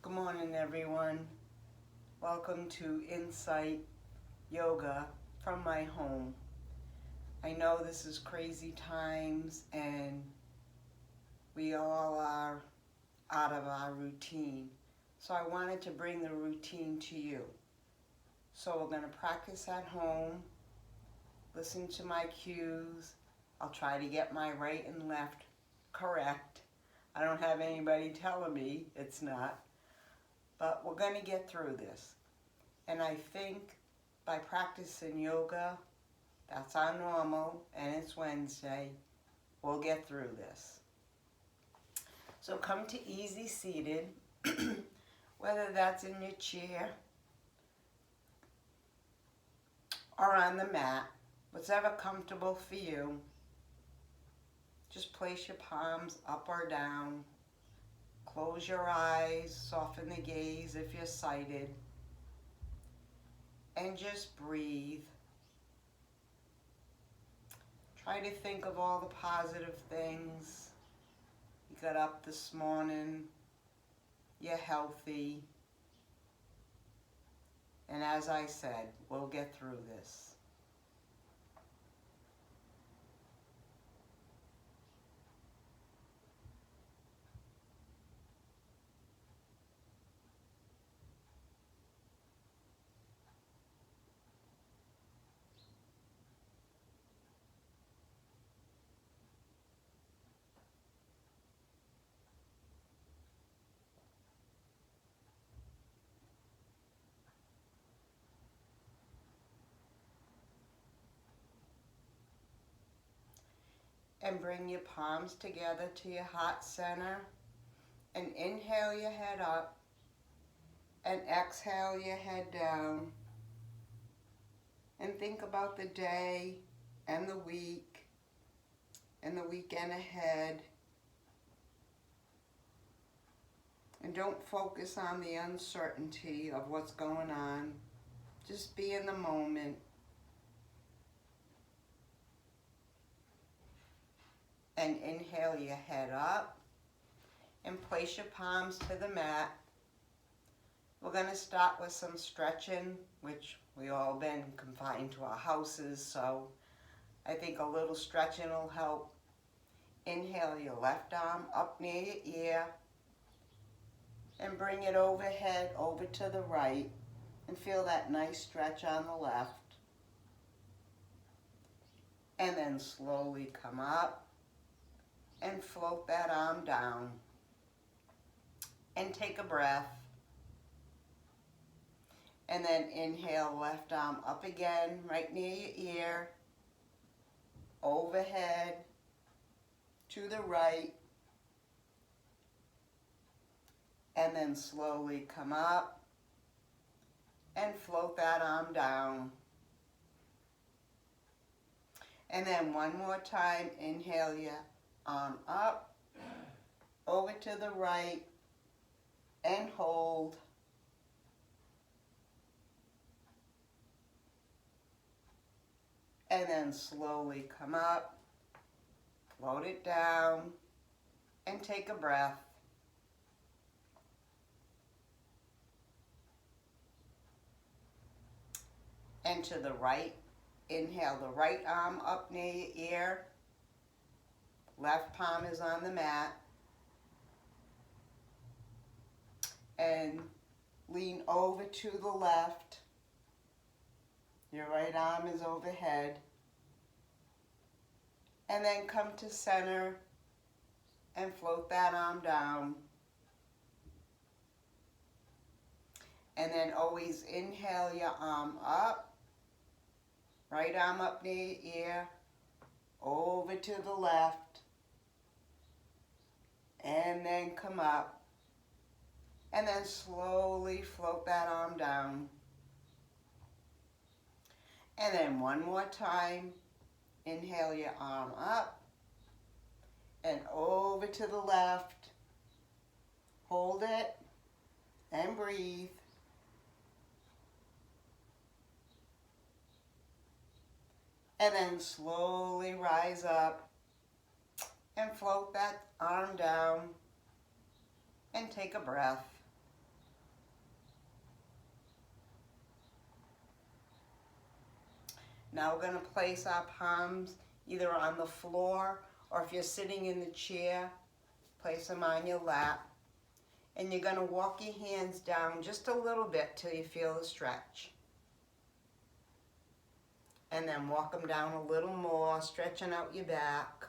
Good morning, everyone. Welcome to Insight Yoga from my home. I know this is crazy times and we all are out of our routine. So I wanted to bring the routine to you. So we're going to practice at home, listen to my cues. I'll try to get my right and left correct. I don't have anybody telling me it's not. But we're going to get through this. And I think by practicing yoga, that's our normal, and it's Wednesday, we'll get through this. So come to easy seated, whether that's in your chair or on the mat, whatever comfortable for you. Just place your palms up or down. Close your eyes, soften the gaze if you're sighted, and just breathe. Try to think of all the positive things. You got up this morning, you're healthy, and as I said, we'll get through this. And bring your palms together to your heart center, and inhale your head up, and exhale your head down. And think about the day and the week and the weekend ahead. And don't focus on the uncertainty of what's going on. Just be in the moment. And inhale your head up and place your palms to the mat. We're going to start with some stretching, which we all been confined to our houses, so I think a little stretching will help. Inhale your left arm up near your ear and bring it overhead over to the right, and feel that nice stretch on the left. And then slowly come up and float that arm down. And take a breath. And then inhale, left arm up again, right near your ear, overhead, to the right, and then slowly come up and float that arm down. And then one more time, inhale your arm up, over to the right, and hold. And then slowly come up, float it down, and take a breath. And to the right, inhale the right arm up near your ear, left palm is on the mat, and lean over to the left. Your right arm is overhead. And then come to center and float that arm down. And then always inhale your arm up, right arm up near your ear, over to the left, and then come up. And then slowly float that arm down. And then one more time, inhale your arm up and over to the left. Hold it and breathe. And then slowly rise up and float that arm down and take a breath. Now we're going to place our palms either on the floor, or if you're sitting in the chair, place them on your lap. And you're going to walk your hands down just a little bit till you feel the stretch. And then walk them down a little more, stretching out your back.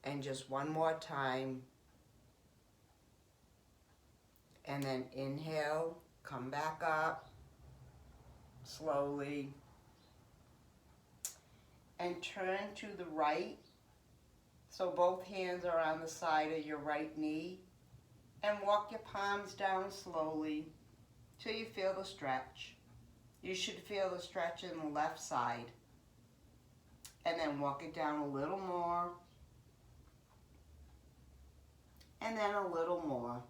And just one more time. And then inhale, come back up slowly. And turn to the right. So both hands are on the side of your right knee. And walk your palms down slowly till you feel the stretch. You should feel the stretch in the left side. And then walk it down a little more. And then a little more.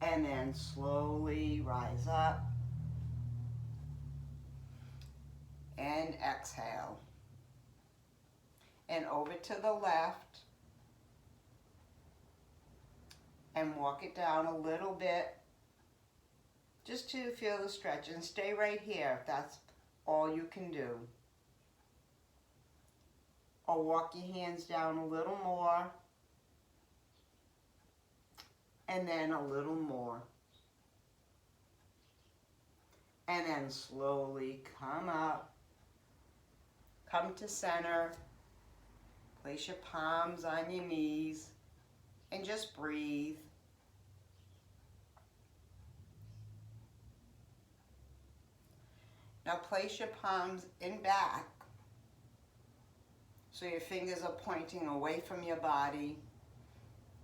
And then slowly rise up. And exhale. And over to the left. And walk it down a little bit. Just to feel the stretch. And stay right here if that's all you can do. Or walk your hands down a little more. And then a little more. And then slowly come up. Come to center. Place your palms on your knees. And just breathe. Now place your palms in back. So your fingers are pointing away from your body.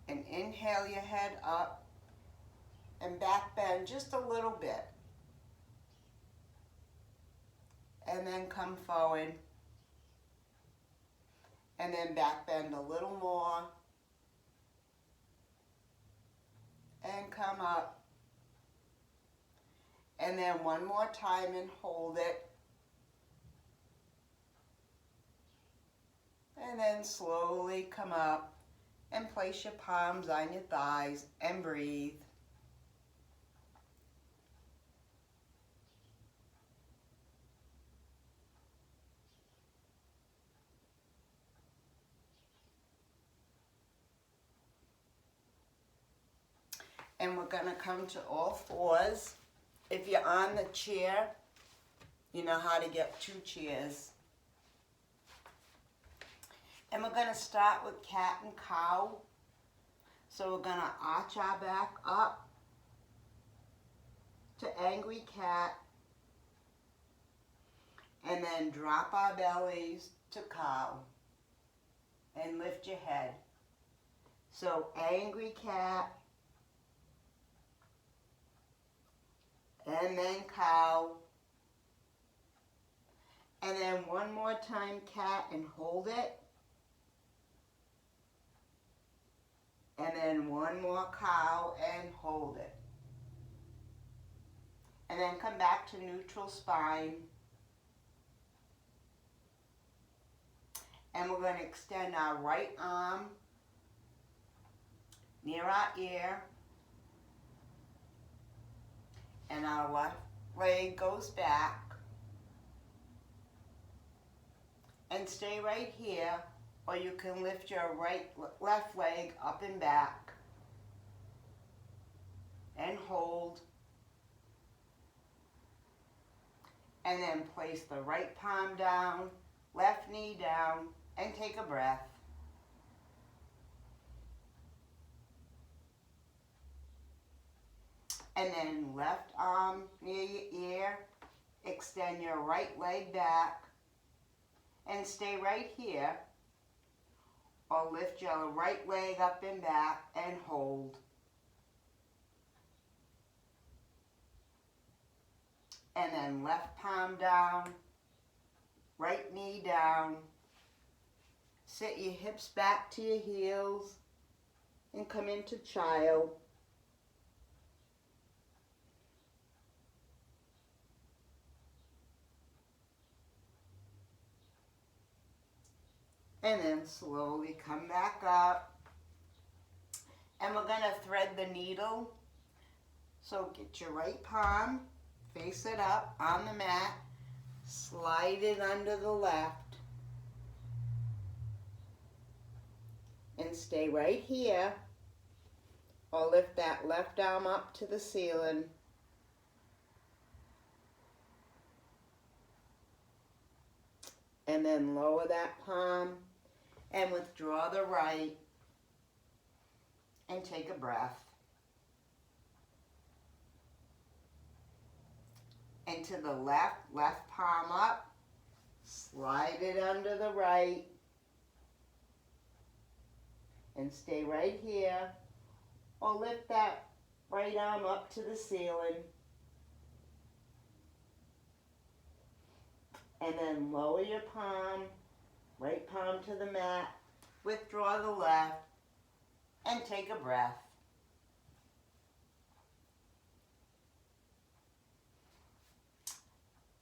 And inhale your head up. And back bend just a little bit. And then come forward. And then back bend a little more. And come up. And then one more time and hold it. And then slowly come up and place your palms on your thighs and breathe. And we're going to come to all fours. If you're on the chair, you know how to get 2 chairs. And we're going to start with cat and cow. So we're going to arch our back up to angry cat. And then drop our bellies to cow. And lift your head. So angry cat. And then cow. And then one more time cat and hold it. And then one more cow and hold it. And then come back to neutral spine. And we're going to extend our right arm near our ear. And our left leg goes back. And stay right here, or you can lift your left leg up and back. And hold. And then place the right palm down, left knee down, and take a breath. And then left arm near your ear, extend your right leg back, and stay right here, or lift your right leg up and back and hold. And then left palm down, right knee down, sit your hips back to your heels, and come into child. And then slowly come back up. And we're going to thread the needle. So get your right palm, face it up on the mat, slide it under the left, and stay right here, or lift that left arm up to the ceiling. And then lower that palm and withdraw the right and take a breath. And to the left, left palm up, slide it under the right, and stay right here, or lift that right arm up to the ceiling, and then lower your palm, right palm to the mat, withdraw the left, and take a breath.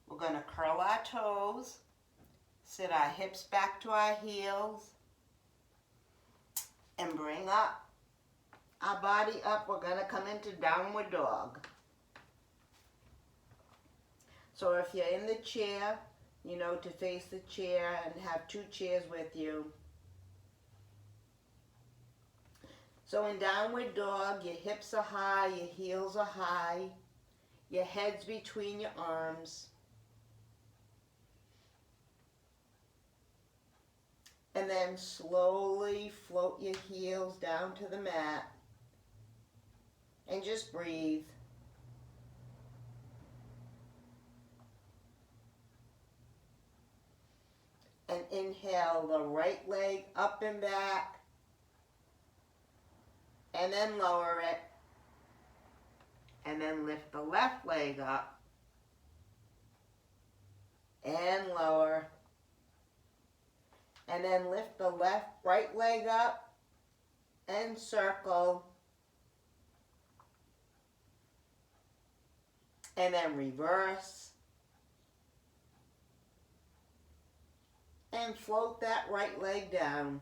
We're going to curl our toes, sit our hips back to our heels, and bring up our body up. We're going to come into downward dog. So if you're in the chair, you know to face the chair and have two chairs with you. So in downward dog, your hips are high, your heels are high, your head's between your arms. And then slowly float your heels down to the mat and just breathe. And inhale the right leg up and back, and then lower it, and then lift the left leg up and lower, and then lift the right leg up and circle, and then reverse, and float that right leg down.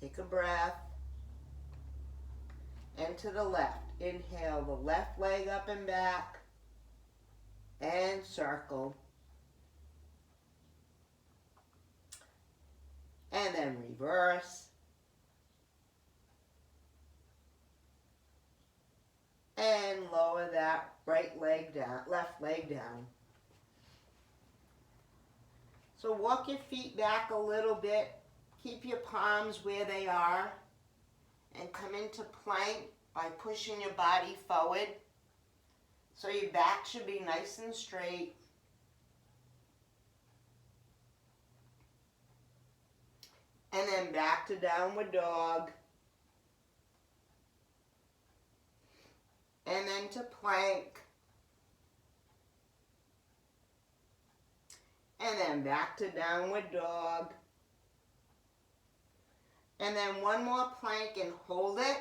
Take a breath. And to the left. Inhale the left leg up and back. And circle. And then reverse. And lower that right leg down, left leg down. So walk your feet back a little bit. Keep your palms where they are. And come into plank by pushing your body forward. So your back should be nice and straight. And then back to downward dog. And then to plank. And then back to downward dog. And then one more plank and hold it.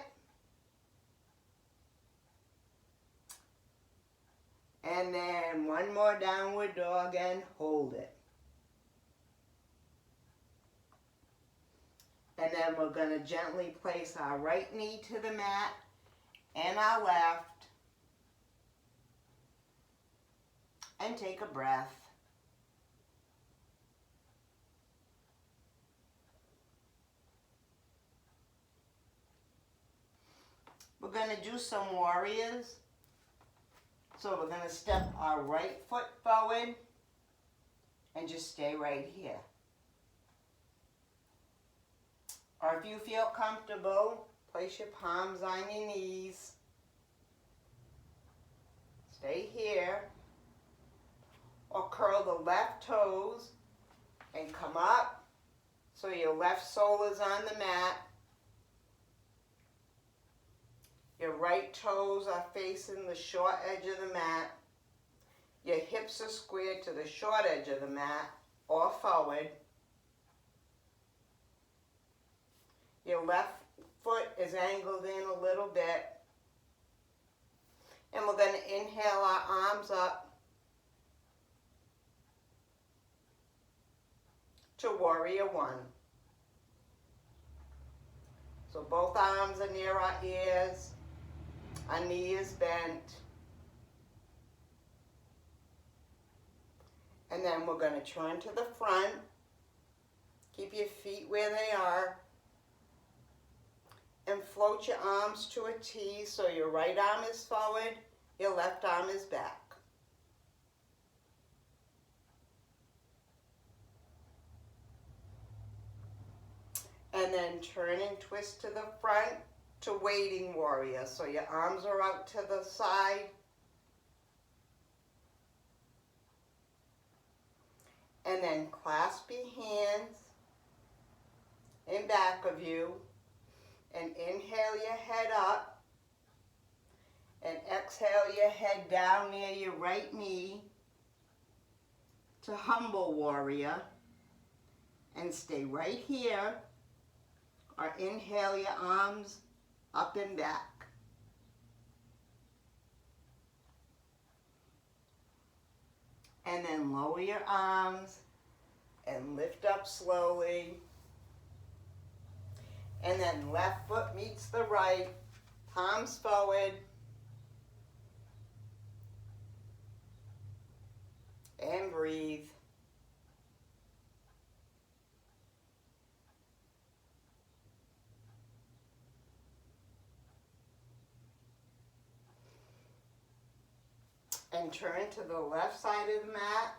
And then one more downward dog and hold it. And then we're going to gently place our right knee to the mat and our left. And take a breath. We're going to do some warriors. So we're going to step our right foot forward and just stay right here. Or if you feel comfortable, place your palms on your knees. Stay here. Or curl the left toes and come up so your left sole is on the mat. Your right toes are facing the short edge of the mat. Your hips are squared to the short edge of the mat or forward. Your left foot is angled in a little bit. And we're going to inhale our arms up to Warrior One. So both arms are near our ears. Our knee is bent. And then we're going to turn to the front. Keep your feet where they are. And float your arms to a T so your right arm is forward, your left arm is back. And then turn and twist to the front to waiting warrior. So your arms are out to the side. And then clasp your hands in back of you. And inhale your head up. And exhale your head down near your right knee to humble warrior. And stay right here. Or inhale your arms up and back. And then lower your arms and lift up slowly. And then left foot meets the right, palms forward. And breathe. And turn to the left side of the mat.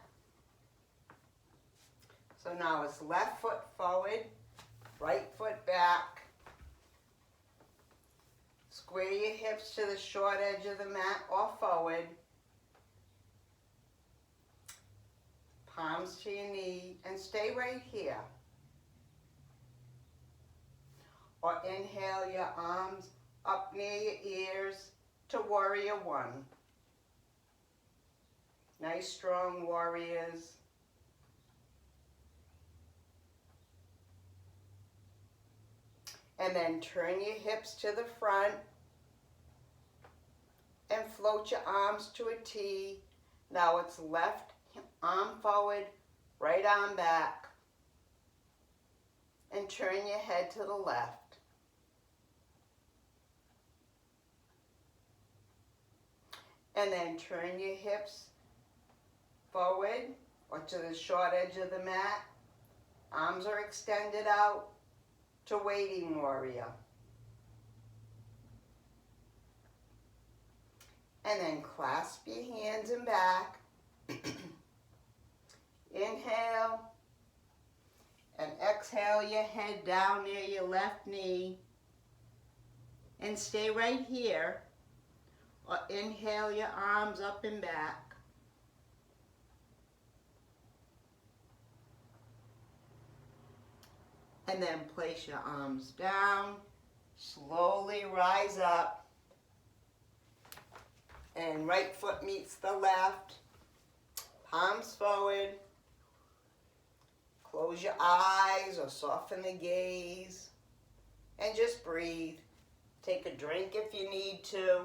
So now it's left foot forward, right foot back. Square your hips to the short edge of the mat or forward. Palms to your knee and stay right here. Or inhale your arms up near your ears to warrior one. Nice strong warriors. And then turn your hips to the front and float your arms to a T. Now it's left arm forward, right arm back. And turn your head to the left. And then turn your hips forward or to the short edge of the mat. Arms are extended out to waiting warrior. And then clasp your hands in back. Inhale. And exhale your head down near your left knee. And stay right here. Or inhale your arms up and back. And then place your arms down. Slowly rise up. And right foot meets the left. Palms forward. Close your eyes or soften the gaze. And just breathe. Take a drink if you need to.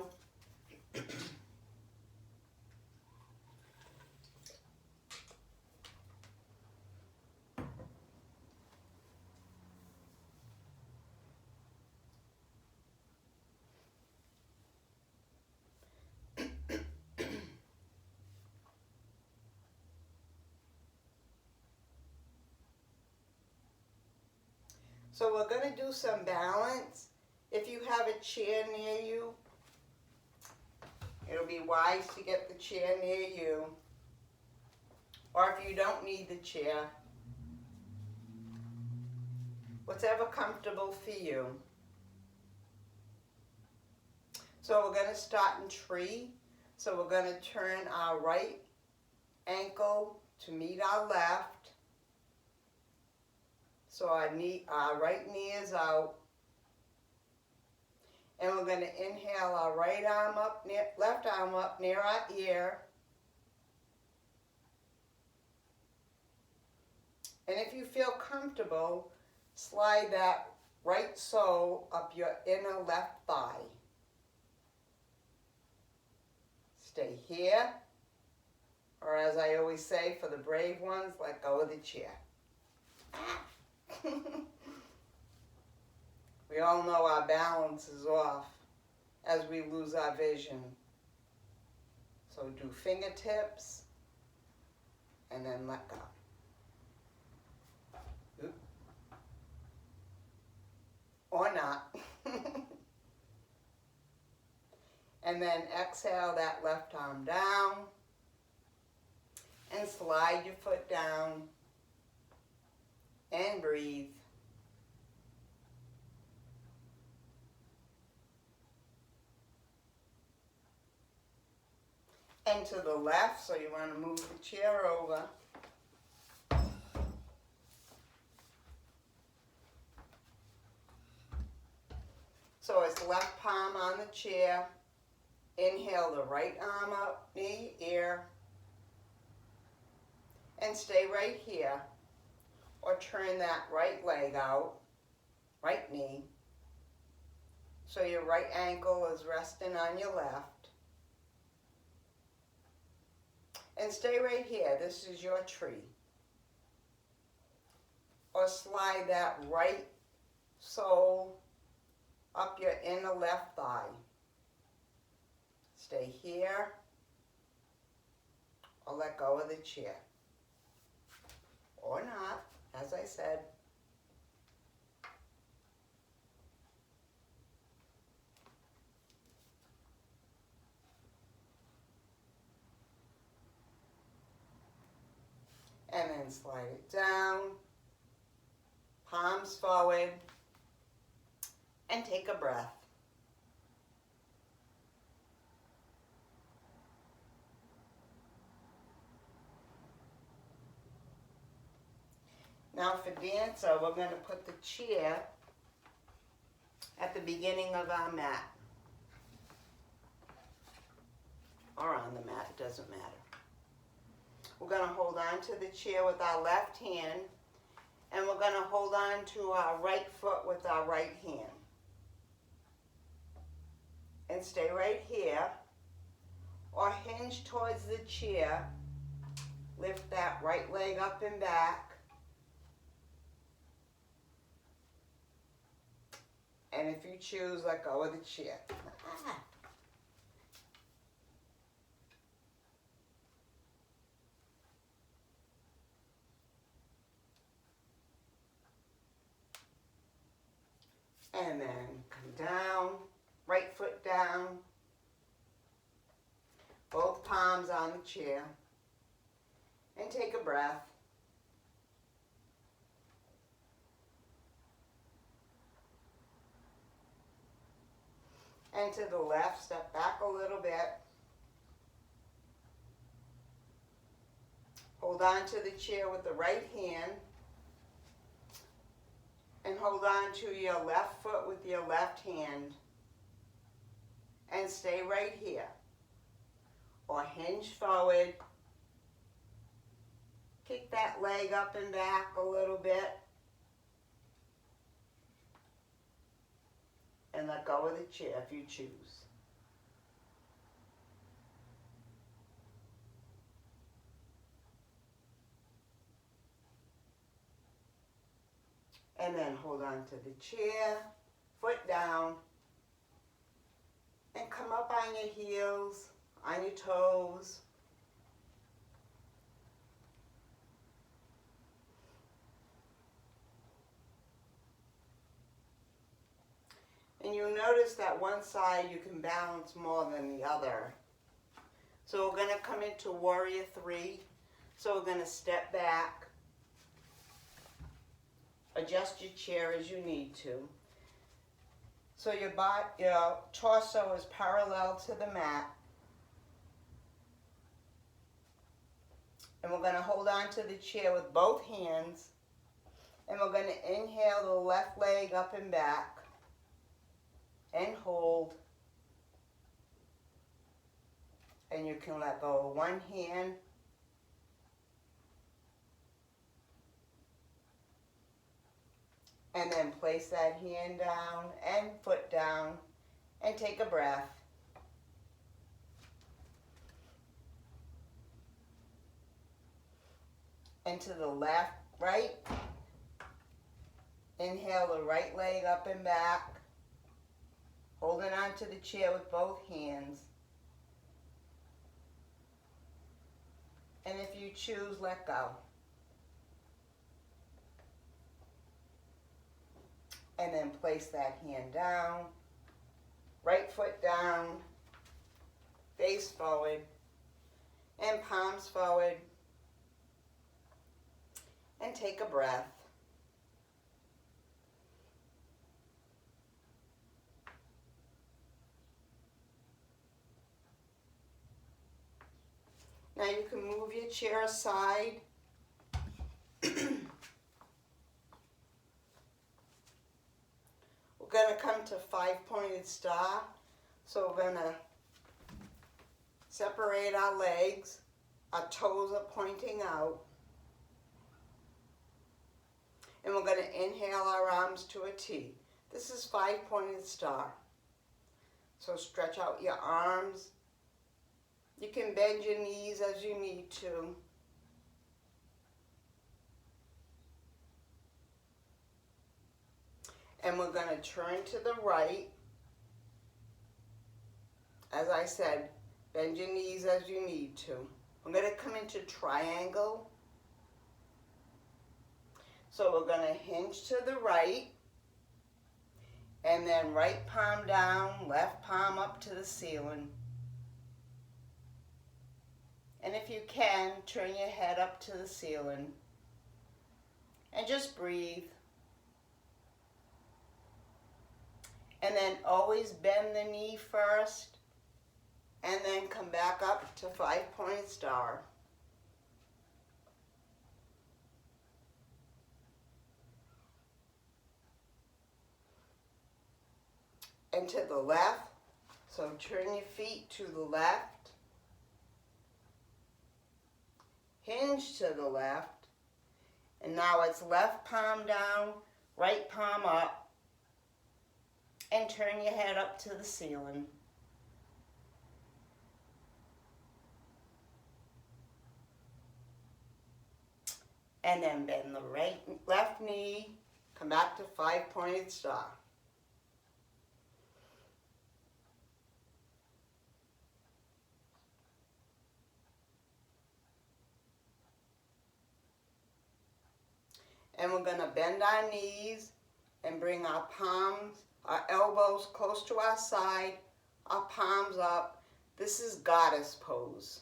So we're going to do some balance. If you have a chair near you, it'll be wise to get the chair near you. Or if you don't need the chair, whatever comfortable for you. So we're going to start in tree. So we're going to turn our right ankle to meet our left. So our right knee is out. And we're going to inhale our right arm up, left arm up near our ear. And if you feel comfortable, slide that right sole up your inner left thigh. Stay here. Or as I always say, for the brave ones, let go of the chair. We all know our balance is off as we lose our vision. So do fingertips and then let go. Oop. Or not. And then exhale that left arm down and slide your foot down and breathe. And to the left, so you want to move the chair over. So it's left palm on the chair. Inhale the right arm up near your ear. And stay right here. Or turn that right leg out, right knee. So your right ankle is resting on your left. And stay right here. This is your tree. Or slide that right sole up your inner left thigh. Stay here. Or let go of the chair. Or not, as I said. And then slide it down, palms forward, and take a breath. Now for dancer, we're going to put the chair at the beginning of our mat. Or on the mat, it doesn't matter. We're going to hold on to the chair with our left hand, and we're going to hold on to our right foot with our right hand. And stay right here, or hinge towards the chair. Lift that right leg up and back. And if you choose, let go of the chair. And then come down, right foot down, both palms on the chair, and take a breath. And to the left, step back a little bit. Hold on to the chair with the right hand. And hold on to your left foot with your left hand. And stay right here. Or hinge forward. Kick that leg up and back a little bit. And let go of the chair if you choose. And then hold on to the chair, foot down, and come up on your heels, on your toes. And you'll notice that one side you can balance more than the other. So we're going to come into Warrior 3. So we're going to step back. Adjust your chair as you need to. So your torso is parallel to the mat. And we're going to hold on to the chair with both hands. And we're going to inhale the left leg up and back. And hold. And you can let go of one hand. And then place that hand down and foot down and take a breath. And to the left, right. Inhale the right leg up and back, holding onto the chair with both hands. And if you choose, let go. And then place that hand down, right foot down, face forward, and palms forward. And take a breath. Now you can move your chair aside. We're going to come to five-pointed star. So we're going to separate our legs. Our toes are pointing out. And we're going to inhale our arms to a T. This is five-pointed star. So stretch out your arms. You can bend your knees as you need to. And we're going to turn to the right. As I said, bend your knees as you need to. We're going to come into triangle. So we're going to hinge to the right. And then right palm down, left palm up to the ceiling. And if you can, turn your head up to the ceiling. And just breathe. And then always bend the knee first. And then come back up to five-pointed star. And to the left. So turn your feet to the left. Hinge to the left. And now it's left palm down, right palm up. And turn your head up to the ceiling. And then bend the left knee, come back to five-pointed star. And we're going to bend our knees and bring our palms, our elbows close to our side, our palms up. This is goddess pose.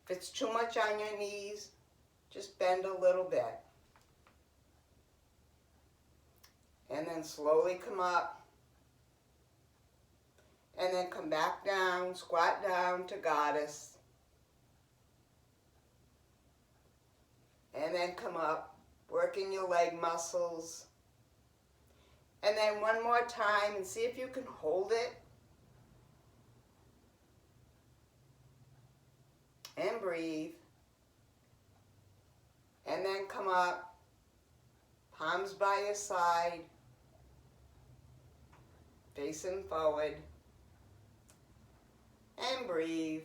If it's too much on your knees, just bend a little bit. And then slowly come up. And then come back down, squat down to goddess. And then come up, working your leg muscles. And then one more time and see if you can hold it. And breathe. And then come up, palms by your side, facing forward. And breathe.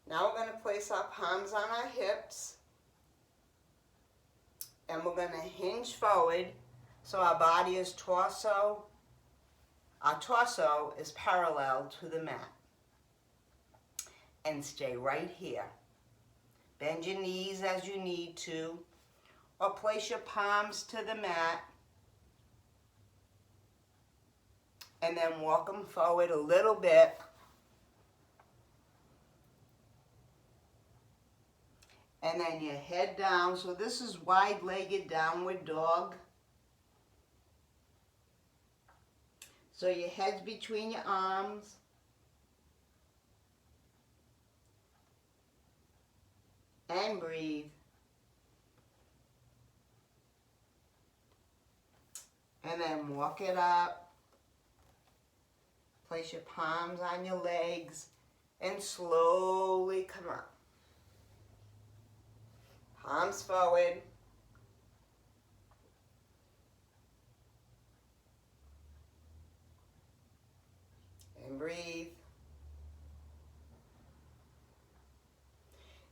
Now we're going to place our palms on our hips. And we're going to hinge forward so our body is torso. Our torso is parallel to the mat. And stay right here. Bend your knees as you need to. Or place your palms to the mat. And then walk them forward a little bit. And then your head down. So this is wide-legged downward dog. So your head's between your arms. And breathe. And then walk it up. Place your palms on your legs and slowly come up. Palms forward. And breathe.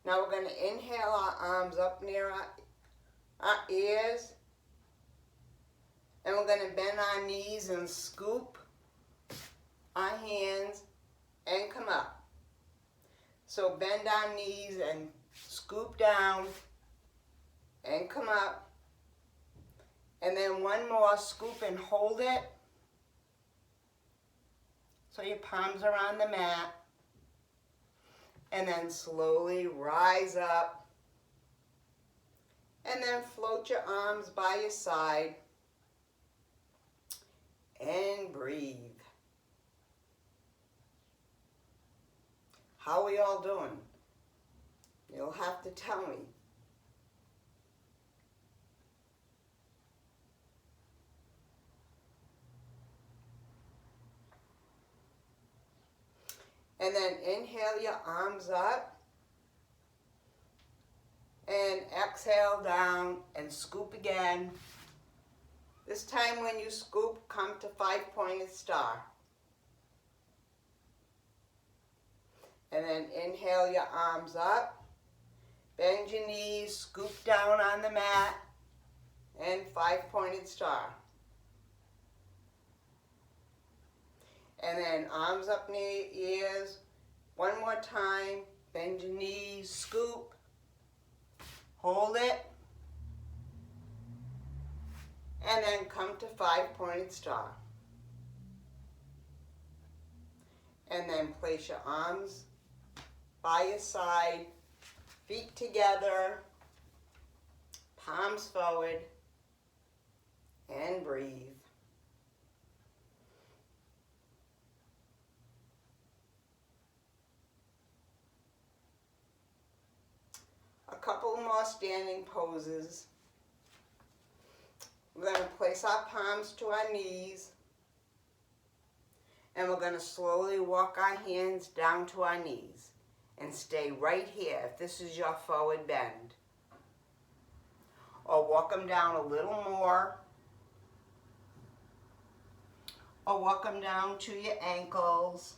Now we're going to inhale our arms up near our ears. And we're going to bend our knees and scoop our hands and come up. So bend our knees and scoop down and come up. And then one more, scoop and hold it. So your palms are on the mat. And then slowly rise up. And then float your arms by your side. And breathe. How are we all doing? You'll have to tell me. And then inhale your arms up. And exhale down and scoop again. This time when you scoop, come to 5-pointed star. And then inhale your arms up. Bend your knees, scoop down on the mat, and 5-pointed star. And then arms up near your ears. One more time. Bend your knees, scoop. Hold it. And then come to 5-pointed star. And then place your arms by your side, feet together, palms forward, and breathe. A couple more standing poses. We're going to place our palms to our knees, and we're going to slowly walk our hands down to our knees and stay right here if this is your forward bend. Or walk them down a little more, or walk them down to your ankles,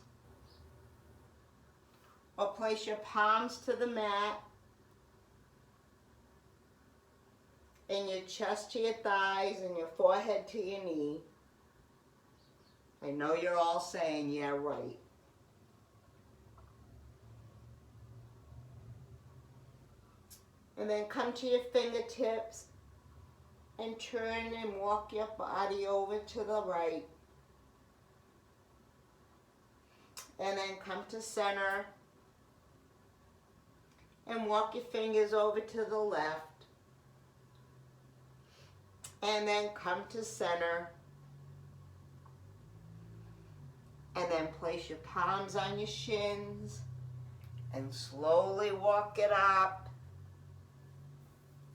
or place your palms to the mat and your chest to your thighs and your forehead to your knee. I know you're all saying, yeah, right. And then come to your fingertips and turn and walk your body over to the right. And then come to center and walk your fingers over to the left. And then come to center. And then place your palms on your shins and slowly walk it up.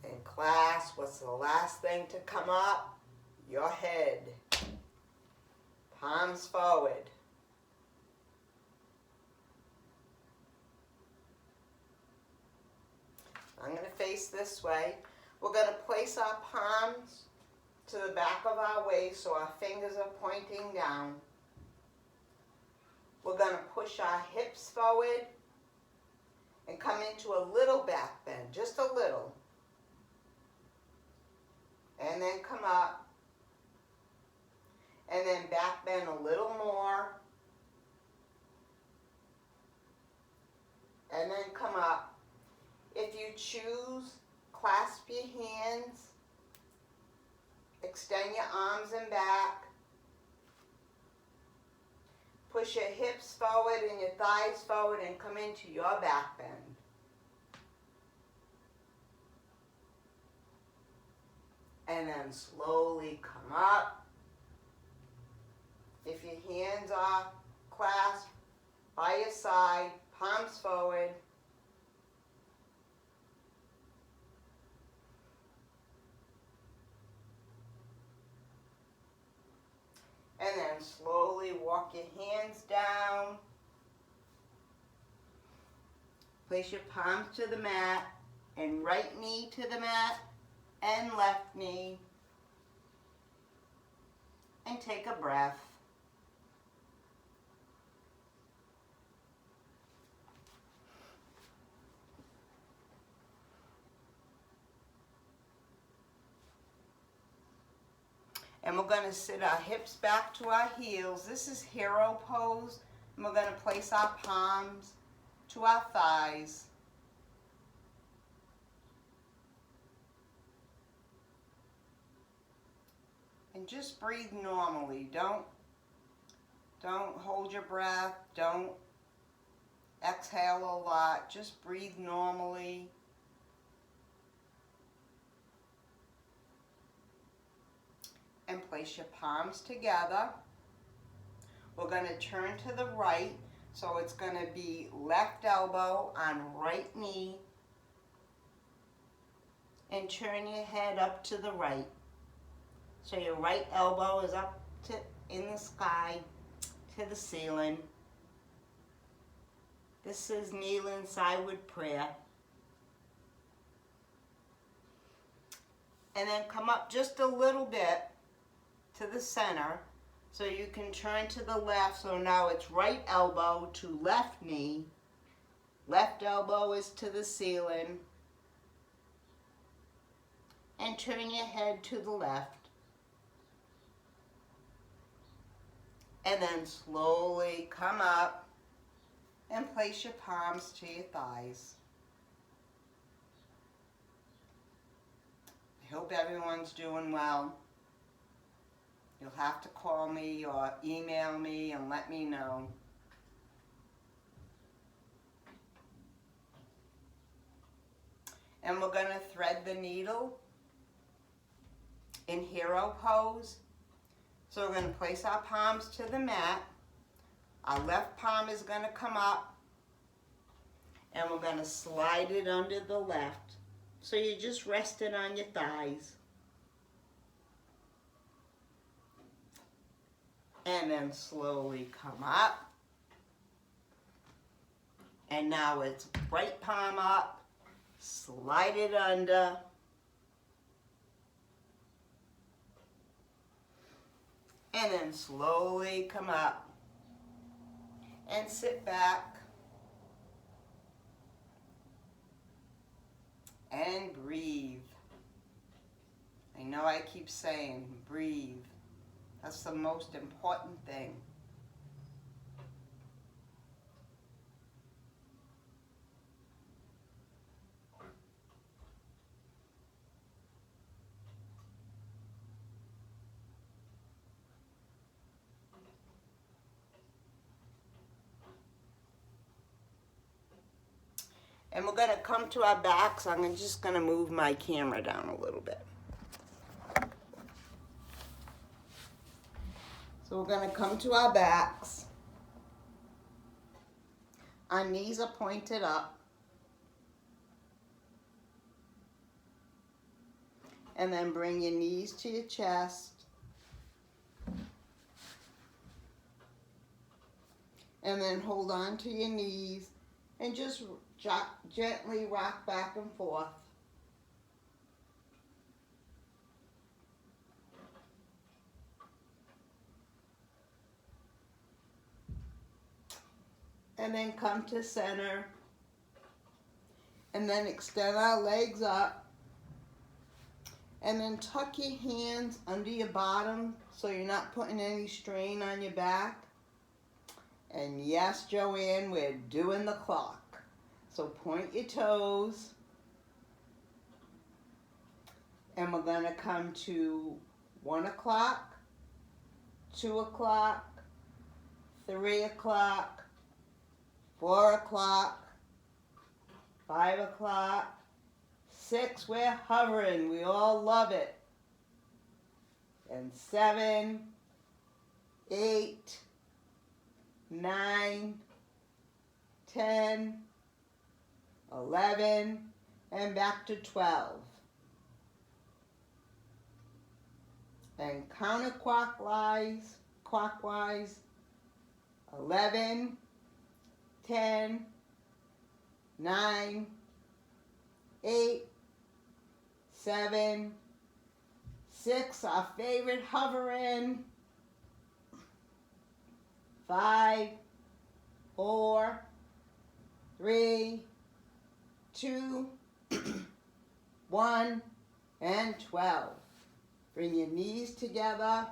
And class, what's the last thing to come up? Your head. Palms forward. I'm going to face this way. We're going to place our palms to the back of our waist so our fingers are pointing down. We're going to push our hips forward and come into a little back bend, just a little. And then come up. And then back bend a little more. And then come up. If you choose, clasp your hands. Extend your arms and back. Push your hips forward and your thighs forward and come into your back bend. And then slowly come up. If your hands are clasped by your side, palms forward. And then slowly walk your hands down. Place your palms to the mat and right knee to the mat and left knee. And take a breath. And we're going to sit our hips back to our heels. This is hero pose. And we're going to place our palms to our thighs. And just breathe normally. Don't hold your breath. Don't exhale a lot. Just breathe normally. And place your palms together. We're going to turn to the right. So it's going to be left elbow on right knee. And turn your head up to the right. So your right elbow is up to in the sky to the ceiling. This is kneeling sideward prayer. And then come up just a little bit to the center so you can turn to the left. So now it's right elbow to left knee. Left elbow is to the ceiling. And turn your head to the left. And then slowly come up and place your palms to your thighs. I hope everyone's doing well. You'll have to call me or email me and let me know. And we're going to thread the needle in hero pose. So we're going to place our palms to the mat. Our left palm is going to come up. And we're going to slide it under the left. So you're just resting on your thighs. And then slowly come up. And now it's right palm up. Slide it under. And then slowly come up and sit back and breathe. I know I keep saying breathe. That's the most important thing. And we're going to come to our backs. I'm just going to move my camera down a little bit. So we're going to come to our backs. Our knees are pointed up. And then bring your knees to your chest. And then hold on to your knees and just gently rock back and forth. And then come to center. And then extend our legs up. And then tuck your hands under your bottom so you're not putting any strain on your back. And yes, Joanne, we're doing the clock. So point your toes. And we're going to come to 1 o'clock, 2 o'clock, 3 o'clock, 4 o'clock, 5 o'clock, 6, we're hovering. We all love it. And 7, 8, 9, 10, 11, and back to 12. And counterclockwise, 11, 10, 9, 8, 7, 6, our favorite hovering, 5, 4, 3, 2, 1, and 12. Bring your knees together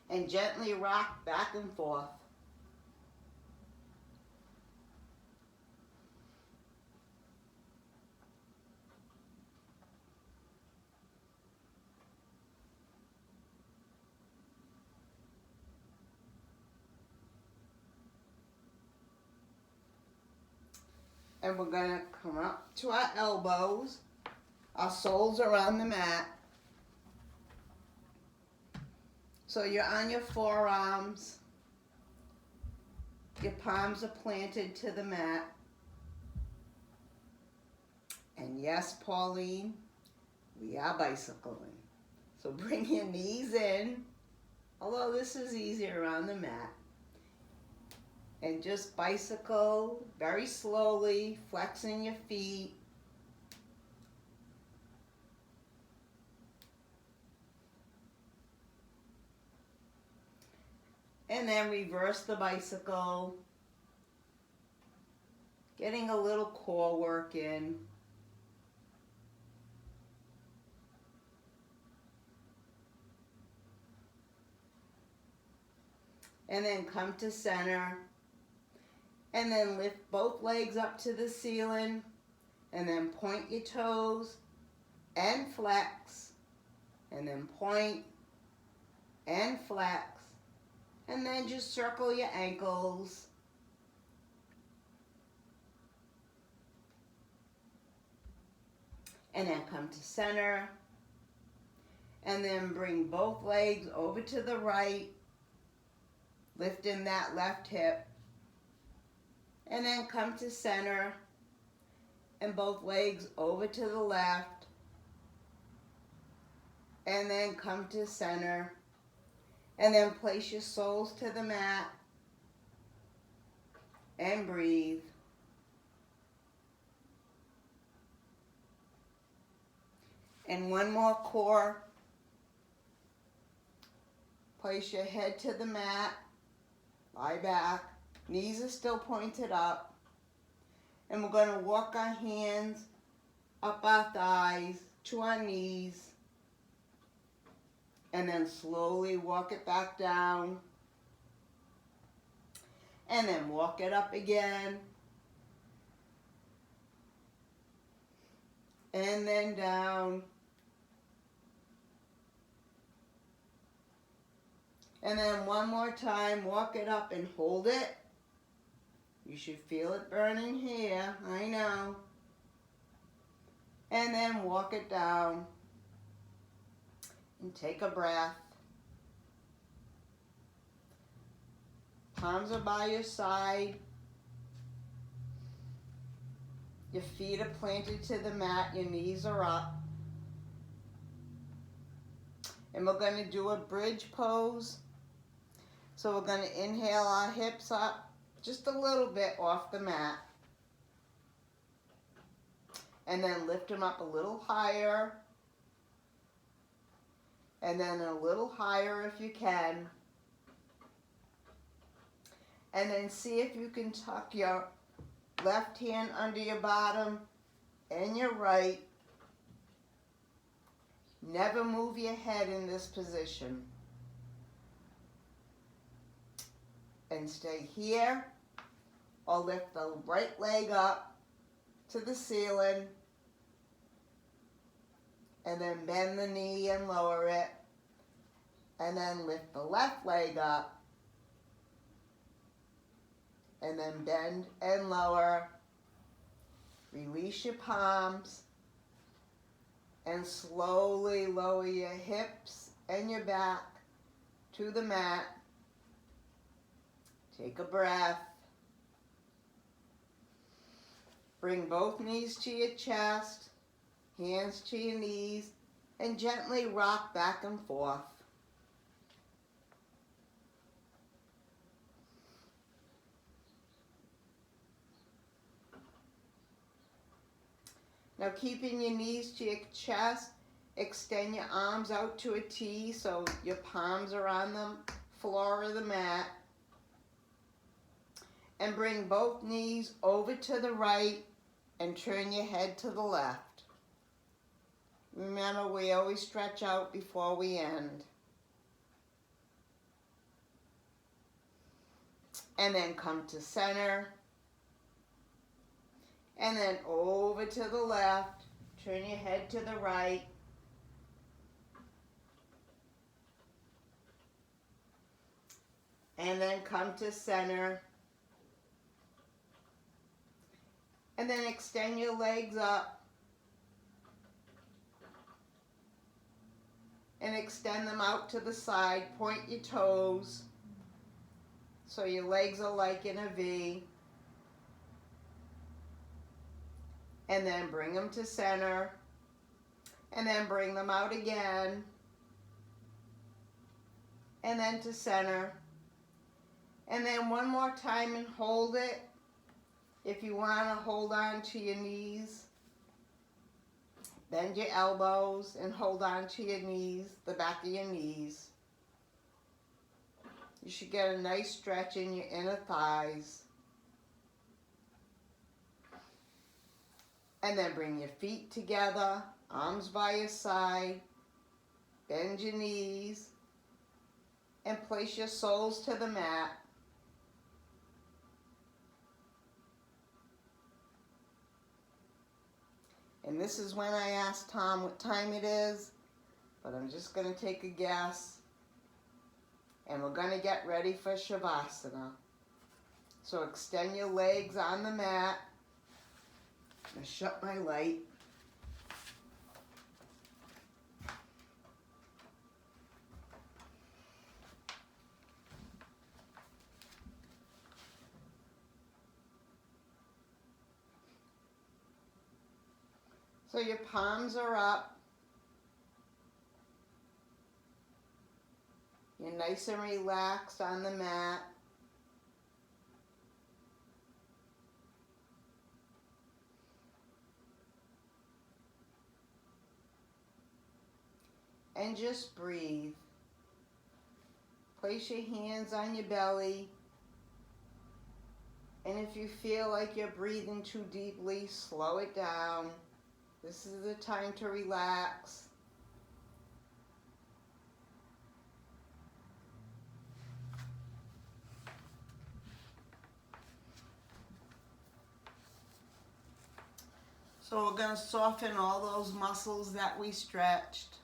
and gently rock back and forth. And we're going to come up to our elbows. Our soles are on the mat. So you're on your forearms. Your palms are planted to the mat. And yes, Pauline, we are bicycling. So bring your knees in, although this is easier on the mat. And just bicycle very slowly, flexing your feet. And then reverse the bicycle, getting a little core work in. And then come to center. And then lift both legs up to the ceiling. And then point your toes and flex. And then point and flex. And then just circle your ankles. And then come to center. And then bring both legs over to the right. Lifting that left hip. And then come to center. And both legs over to the left. And then come to center. And then place your soles to the mat. And breathe. And one more core. Place your head to the mat. Lie back. Knees are still pointed up. And we're going to walk our hands up our thighs to our knees. And then slowly walk it back down. And then walk it up again. And then down. And then one more time, walk it up and hold it. You should feel it burning here, I know. And then walk it down. And take a breath. Palms are by your side. Your feet are planted to the mat, your knees are up. And we're going to do a bridge pose. So we're going to inhale our hips up just a little bit off the mat. And then lift them up a little higher. And then a little higher if you can. And then see if you can tuck your left hand under your bottom and your right. Never move your head in this position. And stay here, or lift the right leg up to the ceiling, and then bend the knee and lower it, and then lift the left leg up, and then bend and lower. Release your palms, and slowly lower your hips and your back to the mat. Take a breath. Bring both knees to your chest, hands to your knees, and gently rock back and forth. Now keeping your knees to your chest, extend your arms out to a T so your palms are on the floor of the mat. And bring both knees over to the right and turn your head to the left. Remember, we always stretch out before we end. And then come to center. And then over to the left. Turn your head to the right. And then come to center. And then extend your legs up. And extend them out to the side. Point your toes so your legs are like in a V. And then bring them to center. And then bring them out again. And then to center. And then one more time and hold it. If you want to hold on to your knees, bend your elbows and hold on to your knees, the back of your knees. You should get a nice stretch in your inner thighs. And then bring your feet together, arms by your side, bend your knees, and place your soles to the mat. And this is when I asked Tom what time it is, but I'm just going to take a guess. And we're going to get ready for Shavasana. So extend your legs on the mat. I'm going to shut my light. So your palms are up. You're nice and relaxed on the mat. And just breathe. Place your hands on your belly. And if you feel like you're breathing too deeply, slow it down. This is the time to relax. So we're going to soften all those muscles that we stretched.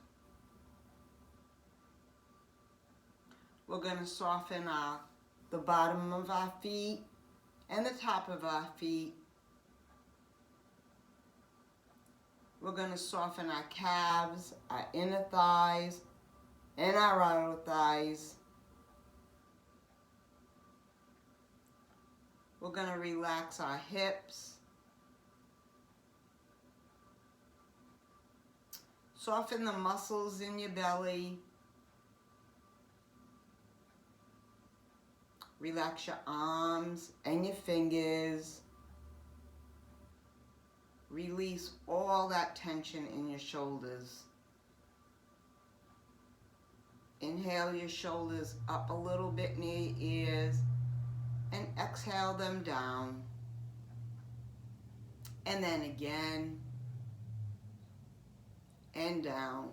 We're going to soften the bottom of our feet and the top of our feet. We're going to soften our calves, our inner thighs, and our outer thighs. We're going to relax our hips. Soften the muscles in your belly. Relax your arms and your fingers. Release all that tension in your shoulders. Inhale your shoulders up a little bit near your ears and exhale them down. And then again and down.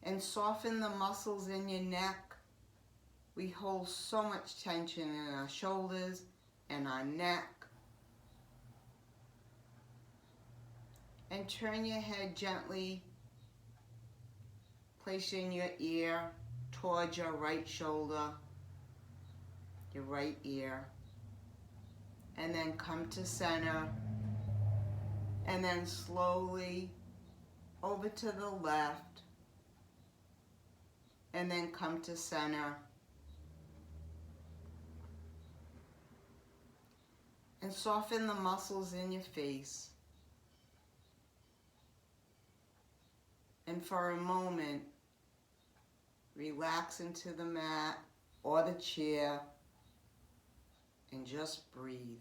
And soften the muscles in your neck. We hold so much tension in our shoulders and our neck. And turn your head gently, placing your ear towards your right shoulder, your right ear. And then come to center. And then slowly over to the left. And then come to center. And soften the muscles in your face. And for a moment, relax into the mat or the chair and just breathe.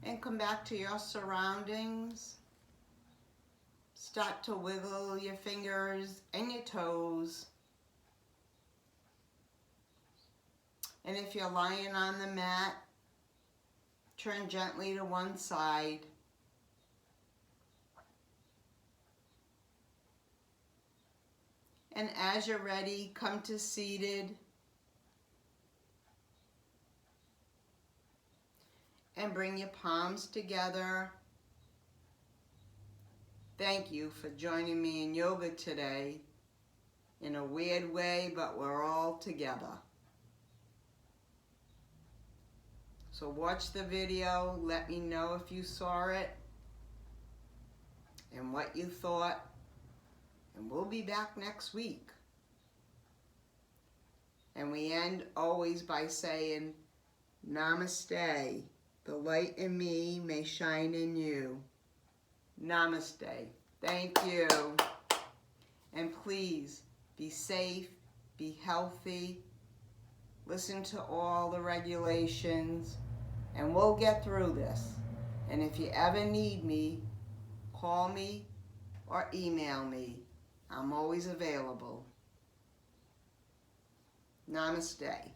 And come back to your surroundings. Start to wiggle your fingers and your toes. And if you're lying on the mat, turn gently to one side. And as you're ready, come to seated. And bring your palms together. Thank you for joining me in yoga today. In a weird way, but we're all together. So watch the video, let me know if you saw it and what you thought, and we'll be back next week. And we end always by saying, Namaste. The light in me may shine in you. Namaste. Thank you. And please be safe, be healthy, listen to all the regulations, and we'll get through this. And if you ever need me, call me or email me. I'm always available. Namaste.